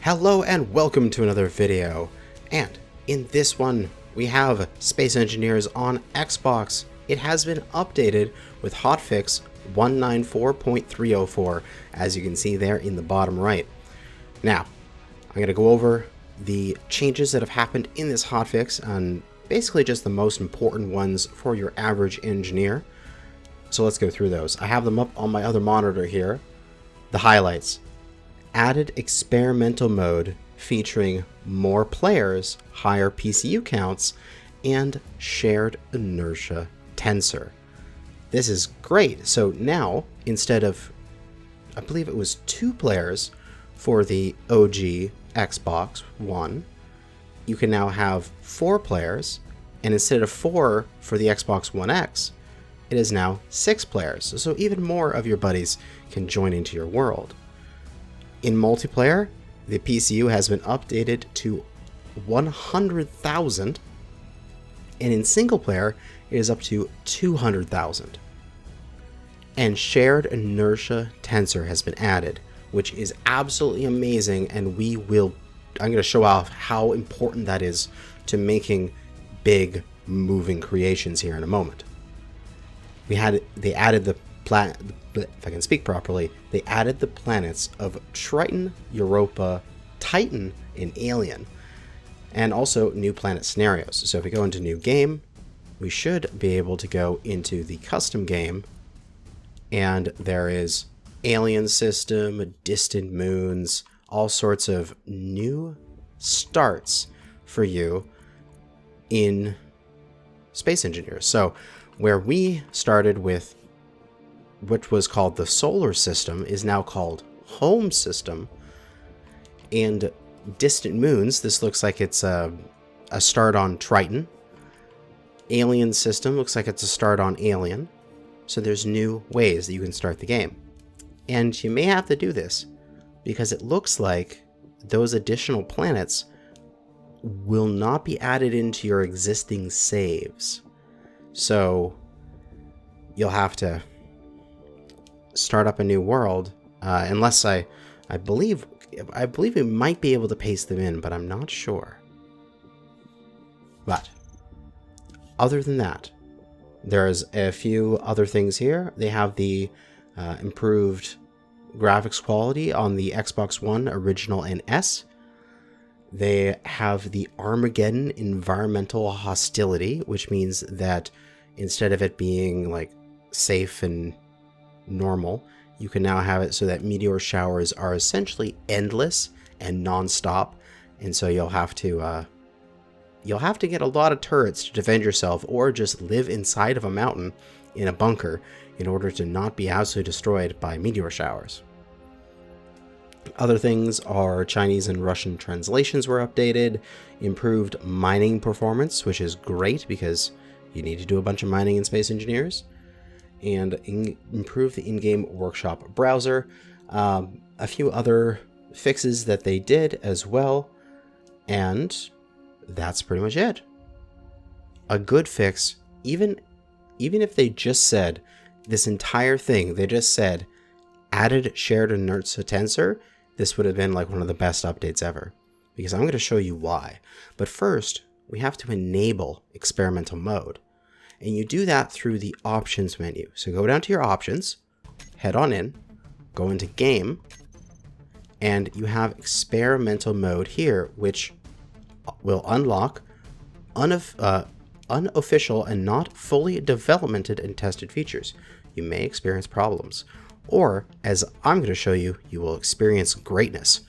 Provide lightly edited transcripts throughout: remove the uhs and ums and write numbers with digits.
Hello and welcome to another video, and in this one we have Space Engineers on Xbox. It has been updated with hotfix 194.304, as you can see there in the bottom right. Now, I'm going to go over the changes that have happened in this hotfix and basically just the most important ones for your average engineer. So let's go through those. I have them up on my other monitor here. The highlights. Added experimental mode featuring more players, higher PCU counts, and shared inertia tensor. This is great. So now, instead of, I believe it was 2 players for the OG Xbox One, you can now have 4 players, and instead of 4 for the Xbox One X, it is now 6 players. So even more of your buddies can join into your world. In multiplayer, the PCU has been updated to 100,000, and in single player, it is up to 200,000. And shared inertia tensor has been added, which is absolutely amazing, and I'm going to show off how important that is to making big moving creations here in a moment. They added the if I can speak properly, they added the planets of Triton, Europa, Titan, and Alien, and also new planet scenarios. So if we go into new game, we should be able to go into the custom game, and there is alien system, distant moons, all sorts of new starts for you in Space Engineers. So where we started with, which was called the solar system, is now called home system. And distant moons, this looks like it's a start on Triton. Alien system looks like it's a start on Alien. So there's new ways that you can start the game. And you may have to do this because it looks like those additional planets will not be added into your existing saves. So you'll have to start up a new world, unless I believe we might be able to paste them in, but I'm not sure. But other than that, there's a few other things here. They have the improved graphics quality on the Xbox One Original and S. They have the Armageddon environmental hostility, which means that instead of it being like safe and normal, you can now have it so that meteor showers are essentially endless and non-stop, and so you'll have to get a lot of turrets to defend yourself, or just live inside of a mountain in a bunker in order to not be absolutely destroyed by meteor showers. Other things are Chinese and Russian translations were updated, improved mining performance, which is great because you need to do a bunch of mining in Space Engineers, and improve the in-game workshop browser. A few other fixes that they did as well, and that's pretty much it. A good fix, even if they just said this entire thing, they just said added shared inertia tensor, this would have been like one of the best updates ever, because I'm going to show you why. But first, we have to enable experimental mode. And you do that through the options menu. So go down to your options, head on in, go into game, and you have experimental mode here, which will unlock unofficial and not fully developmented and tested features. You may experience problems, or as I'm going to show you, you will experience greatness.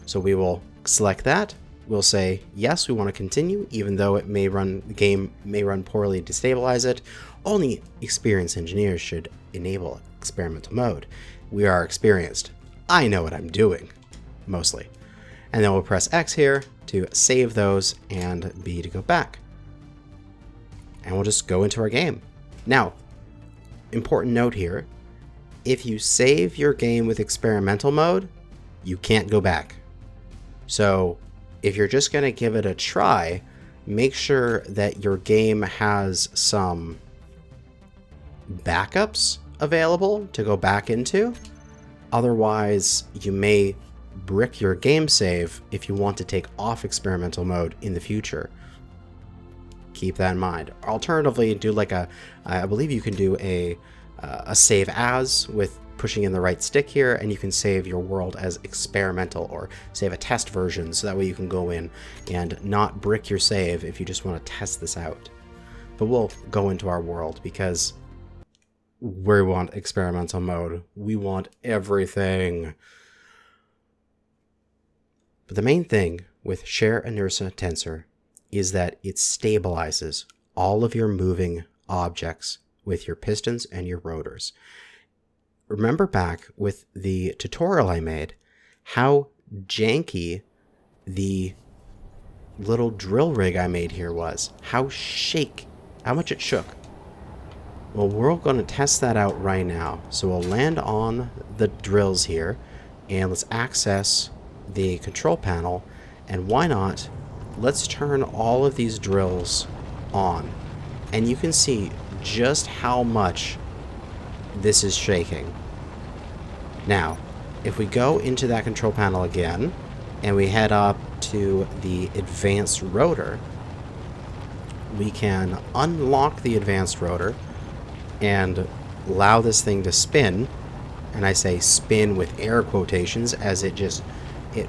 So we will select that. We'll say, yes, we want to continue, even though the game may run poorly to stabilize it. Only experienced engineers should enable experimental mode. We are experienced. I know what I'm doing, mostly. And then we'll press X here to save those and B to go back. And we'll just go into our game. Now, important note here, if you save your game with experimental mode, you can't go back. So if you're just going to give it a try, make sure that your game has some backups available to go back into. Otherwise, you may brick your game save if you want to take off experimental mode in the future. Keep that in mind. Alternatively, do like I believe you can do a save as with pushing in the right stick here, and you can save your world as experimental or save a test version, so that way you can go in and not brick your save if you just want to test this out. But we'll go into our world because we want experimental mode. We want everything. But the main thing with Shear Inertia Tensor is that it stabilizes all of your moving objects with your pistons and your rotors. Remember back with the tutorial I made, how janky the little drill rig I made here was, how much it shook. Well, we're going to test that out right now. So we'll land on the drills here, and let's access the control panel, and why not, let's turn all of these drills on, and you can see just how much this is shaking. Now, if we go into that control panel again, and we head up to the advanced rotor, we can unlock the advanced rotor and allow this thing to spin. And I say spin with air quotations, as it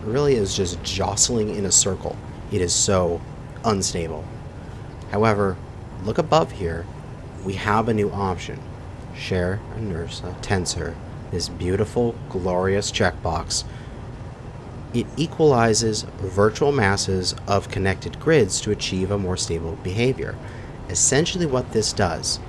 really is just jostling in a circle. It is so unstable. However, look above here, we have a new option. Shear Inertia Tensor, this beautiful, glorious checkbox. It equalizes virtual masses of connected grids to achieve a more stable behavior. Essentially what this does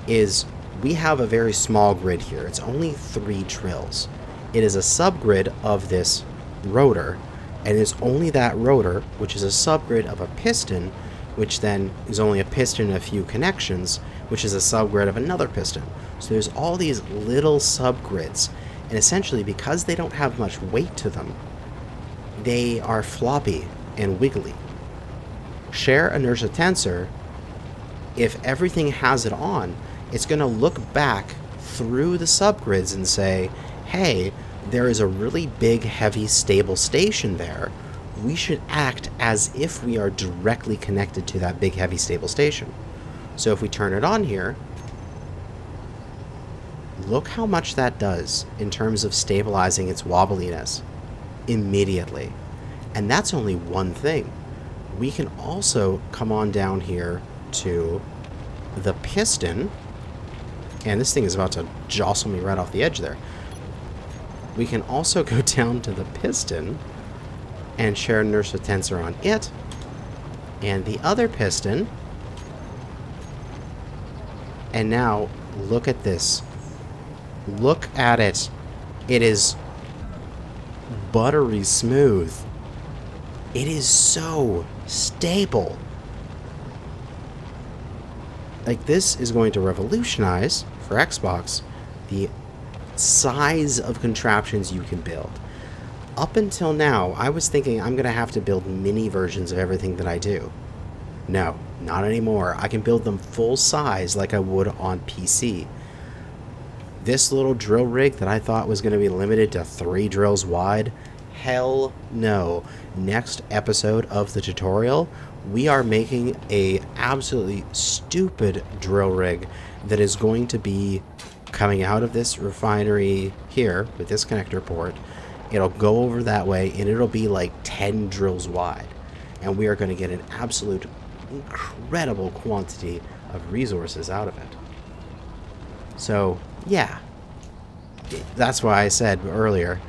is we have a very small grid here. It's only 3 drills. It is a subgrid of this rotor, and it's only that rotor, which is a subgrid of a piston, which then is only a piston and a few connections, which is a subgrid of another piston. So there's all these little subgrids, and essentially because they don't have much weight to them, they are floppy and wiggly. Shear Inertia Tensor, if everything has it on, it's going to look back through the subgrids and say, hey, there is a really big, heavy, stable station there. We should act as if we are directly connected to that big, heavy, stable station. So if we turn it on here, look how much that does in terms of stabilizing its wobbliness immediately. And that's only one thing. We can also come on down here to the piston, and this thing is about to jostle me right off the edge there. We can also go down to the piston and Shear Inertia Tensor on it, and the other piston. And now look at this. Look at it. It is buttery smooth. It is so stable. Like, this is going to revolutionize, for Xbox, the size of contraptions you can build. Up until now, I was thinking I'm going to have to build mini versions of everything that I do. No, not anymore. I can build them full size like I would on PC. This little drill rig that I thought was going to be limited to 3 drills wide, hell no. Next episode of the tutorial, we are making a absolutely stupid drill rig that is going to be coming out of this refinery here with this connector port. It'll go over that way, and it'll be like 10 drills wide. And we are going to get an absolute incredible quantity of resources out of it. So, yeah. That's why I said earlier,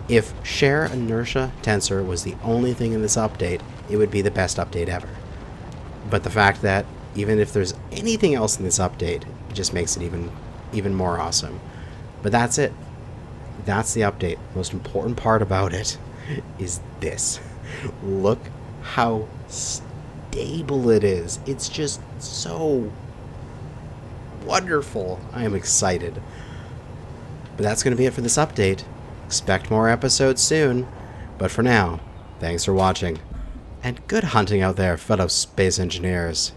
if Shear Inertia Tensor was the only thing in this update, it would be the best update ever. But the fact that even if there's anything else in this update, it just makes it even more awesome. But that's it. That's the update. The most important part about it is this. Look how stable it is. It's just so wonderful. I am excited. But that's going to be it for this update. Expect more episodes soon. But for now, thanks for watching. And good hunting out there, fellow space engineers.